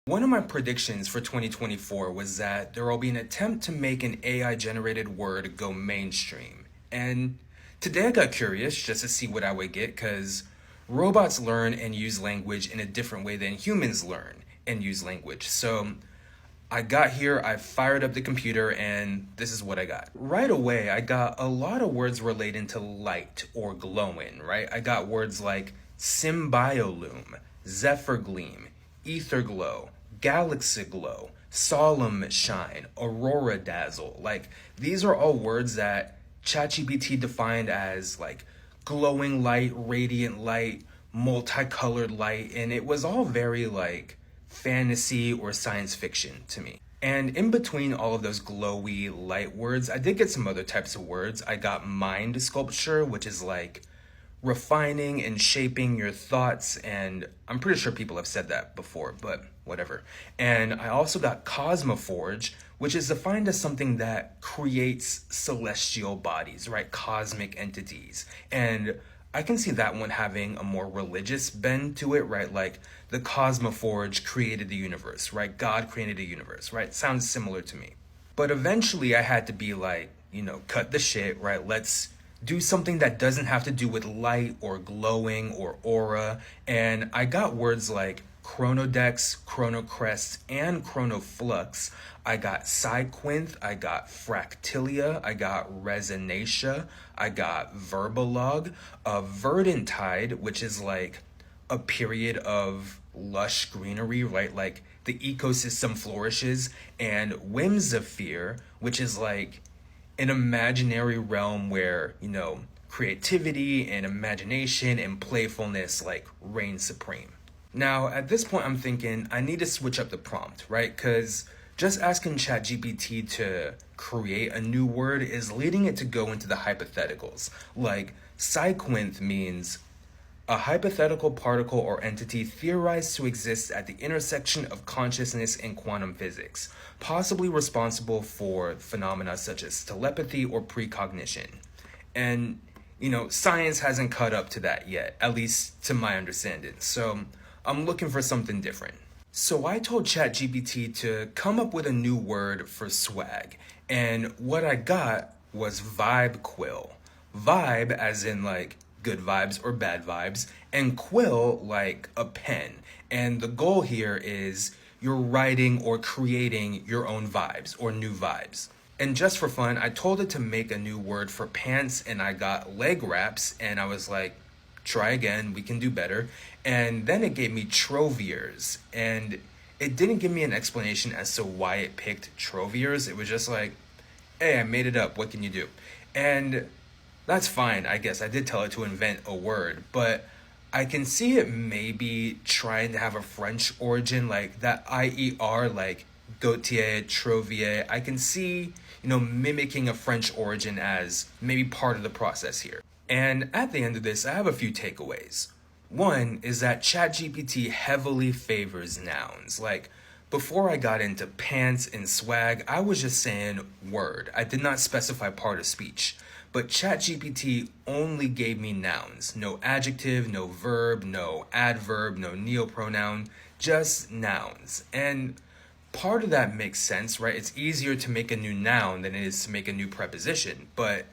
One of my predictions for 2024 was that there will be an attempt to make an AI generated word go mainstream. And today I got curious just to see what I would get because robots learn and use language in a different way than humans learn and use language. So I got here, I fired up the computer, and this is what I got. Right away, I got a lot of words relating to light or glowing, right? I got words like symbiolume, zephyr gleam, ether glow, galaxy glow, solemn shine, aurora dazzle. Like, these are all words that ChatGPT defined as like glowing light, radiant light, multicolored light, and it was all very like fantasy or science fiction to me. And in between all of those glowy light words, I did get some other types of words. I got mind sculpture, which is like refining and shaping your thoughts, and I'm pretty sure people have said that before, but whatever. And I also got cosmoforge, which is defined as something that creates celestial bodies, right? Cosmic entities. And I can see that one having a more religious bend to it, right? Like the cosmoforge created the universe, right? God created the universe, right? Sounds similar to me. But eventually I had to be like, cut the shit, right? Let's do something that doesn't have to do with light or glowing or aura. And I got words like chronodex, chronocrest, and chronoflux. I got sequinth, I got fractilia, I got resonatia, I got verbalog, verdantide, which is like a period of lush greenery, right? Like the ecosystem flourishes, and whimsisphere, which is like an imaginary realm where, creativity and imagination and playfulness like reign supreme. Now, at this point, I'm thinking I need to switch up the prompt, right? Because just asking ChatGPT to create a new word is leading it to go into the hypotheticals. Like, sequinth means a hypothetical particle or entity theorized to exist at the intersection of consciousness and quantum physics, possibly responsible for phenomena such as telepathy or precognition. And, science hasn't caught up to that yet, at least to my understanding. So I'm looking for something different. So I told ChatGPT to come up with a new word for swag. And what I got was vibe quill. Vibe as in like good vibes or bad vibes, and quill like a pen. And the goal here is you're writing or creating your own vibes or new vibes. And just for fun, I told it to make a new word for pants, and I got leg wraps, and I was like, try again, we can do better. And then it gave me troviers, and it didn't give me an explanation as to why it picked troviers. It was just like, hey, I made it up, what can you do? And that's fine, I guess. I did tell it to invent a word, but I can see it maybe trying to have a French origin, like that IER, like Gautier, Trovier. I can see, mimicking a French origin as maybe part of the process here. And at the end of this, I have a few takeaways. One is that ChatGPT heavily favors nouns. Like, before I got into pants and swag, I was just saying word. I did not specify part of speech. But ChatGPT only gave me nouns. No adjective, no verb, no adverb, no neopronoun, just nouns. And part of that makes sense, right? It's easier to make a new noun than it is to make a new preposition. But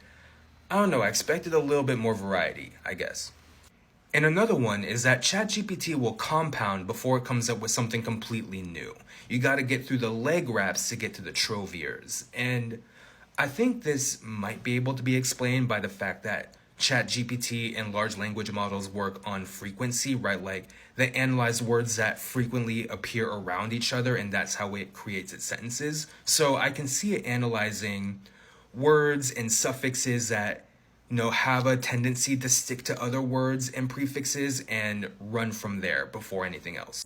I don't know, I expected a little bit more variety, I guess. And another one is that ChatGPT will compound before it comes up with something completely new. You gotta get through the leg wraps to get to the troviers. And I think this might be able to be explained by the fact that ChatGPT and large language models work on frequency, right? Like they analyze words that frequently appear around each other, and that's how it creates its sentences. So I can see it analyzing words and suffixes that, have a tendency to stick to other words and prefixes and run from there before anything else.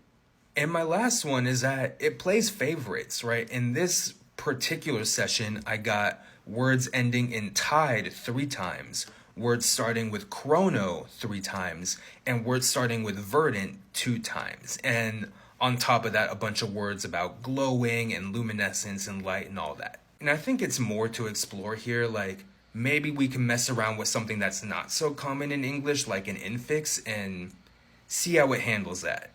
And my last one is that it plays favorites, right? In this particular session, I got words ending in tide 3 times, words starting with chrono 3 times, and words starting with verdant 2 times. And on top of that, a bunch of words about glowing and luminescence and light and all that. And I think it's more to explore here, like maybe we can mess around with something that's not so common in English, like an infix, and see how it handles that.